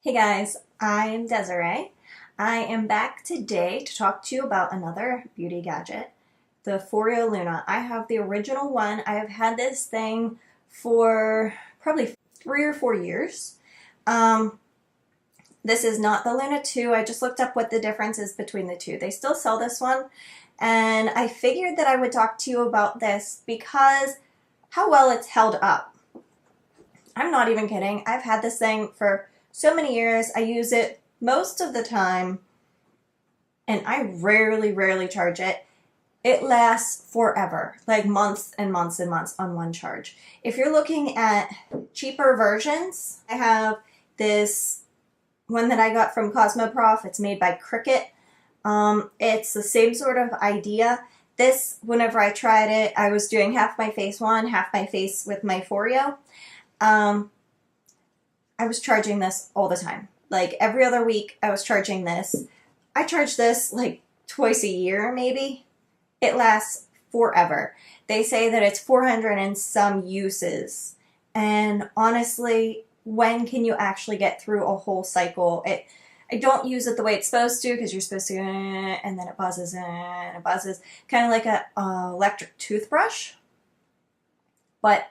Hey guys, I'm Desiree. I am back today to talk to you about another beauty gadget, the Foreo Luna. I have the original one. I have had this thing for probably 3 or 4 years. Um, this is not the Luna 2. I just looked up what the difference is between the two. They still sell this one, and I figured that I would talk to you about this because how well it's held up. I'm not even kidding. I've had this thing for so many years. I use it most of the time, and I rarely charge it. It lasts forever, like months and months and months on one charge. If you're looking at cheaper versions, I have this one that I got from Cosmoprof. It's made by Cricket. It's the same sort of idea. This, whenever I tried it, I was doing half my face one, half my face with my Foreo. I was charging this all the time. Like every other week, I was charging this. I charge this like twice a year, maybe. It lasts forever. They say that it's 400 and some uses. And honestly, when can you actually get through a whole cycle? I don't use it the way it's supposed to because you're supposed to, and then it buzzes and it buzzes. Kind of like a electric toothbrush. But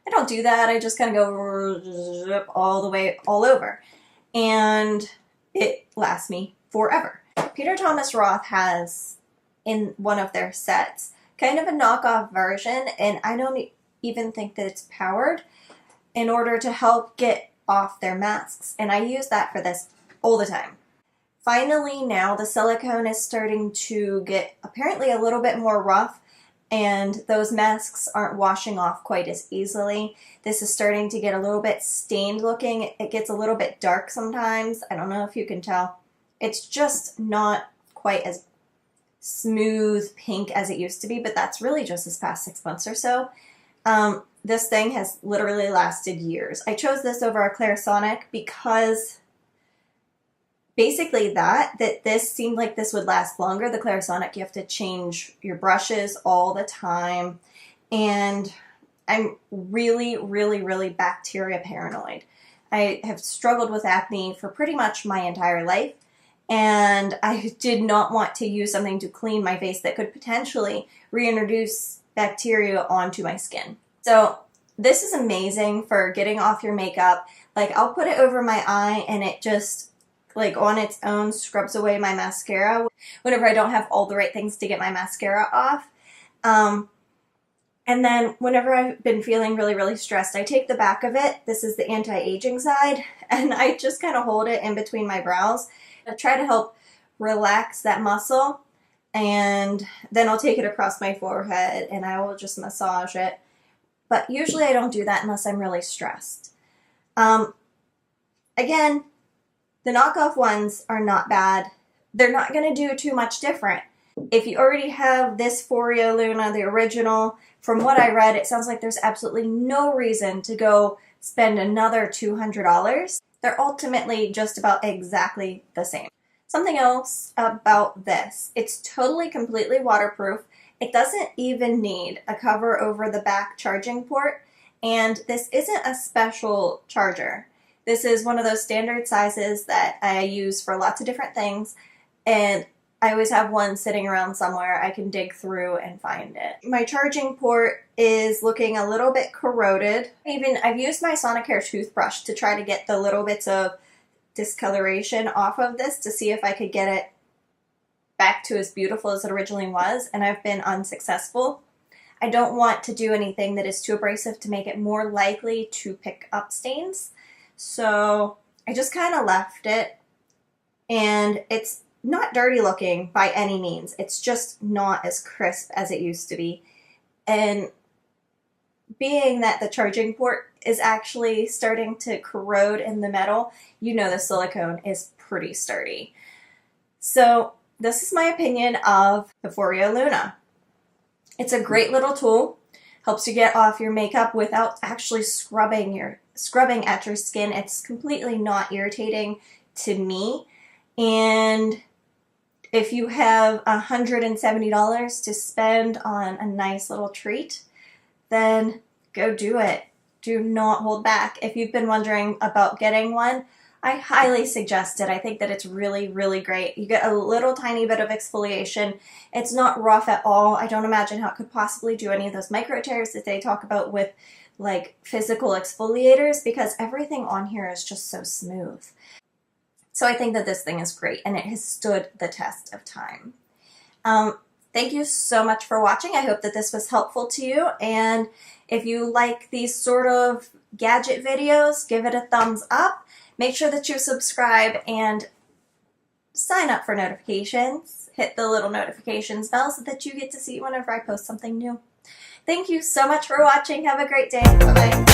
I don't do that. I just kind of go all the way all over. And it lasts me forever. Peter Thomas Roth has, in one of their sets, kind of a knockoff version, and I don't even think that it's powered, in order to help get off their masks. And I use that for this all the time. Finally, now the silicone is starting to get apparently a little bit more rough, and those masks aren't washing off quite as easily. This is starting to get a little bit stained looking. It gets a little bit dark sometimes. I don't know if you can tell. It's just not quite as smooth pink as it used to be, but that's really just this past 6 months or so. This thing has literally lasted years. I chose this over a Clarisonic because basically that this seemed like this would last longer. The Clarisonic, you have to change your brushes all the time, and I'm really bacteria paranoid. I have struggled with acne for pretty much my entire life, and I did not want to use something to clean my face that could potentially reintroduce bacteria onto my skin. So this is amazing for getting off your makeup. Like, I'll put it over my eye and it just, like, on its own scrubs away my mascara whenever I don't have all the right things to get my mascara off. And then whenever I've been feeling really stressed, I take the back of it. This is the anti-aging side, and I just kind of hold it in between my brows. I try to help relax that muscle, and then I'll take it across my forehead and I will just massage it. But usually I don't do that unless I'm really stressed. Again, the knockoff ones are not bad. They're not going to do too much different. If you already have this Foreo Luna, the original, from what I read, it sounds like there's absolutely no reason to go spend another $200. They're ultimately just about exactly the same. Something else about this, it's totally completely waterproof. It doesn't even need a cover over the back charging port, and this isn't a special charger. This is one of those standard sizes that I use for lots of different things, and I always have one sitting around somewhere I can dig through and find it. My charging port is looking a little bit corroded. I've used my Sonicare toothbrush to try to get the little bits of discoloration off of this to see if I could get it back to as beautiful as it originally was, and I've been unsuccessful. I don't want to do anything that is too abrasive to make it more likely to pick up stains. So I just kind of left it, and it's not dirty looking by any means. It's just not as crisp as it used to be. And being that the charging port is actually starting to corrode in the metal, you know the silicone is pretty sturdy. So this is my opinion of the Foreo Luna. It's a great little tool. Helps you get off your makeup without actually scrubbing at your skin. It's completely not irritating to me. And if you have $170 to spend on a nice little treat, then go do it. Do not hold back. If you've been wondering about getting one, I highly suggest it. I think that it's really, really great. You get a little tiny bit of exfoliation. It's not rough at all. I don't imagine how it could possibly do any of those micro tears that they talk about with like physical exfoliators, because everything on here is just so smooth. So I think that this thing is great, and it has stood the test of time. Thank you so much for watching. I hope that this was helpful to you, and if you like these sort of gadget videos, give it a thumbs up. Make sure that you subscribe and sign up for notifications. Hit the little notifications bell so that you get to see whenever I post something new. Thank you so much for watching. Have a great day. Bye-bye.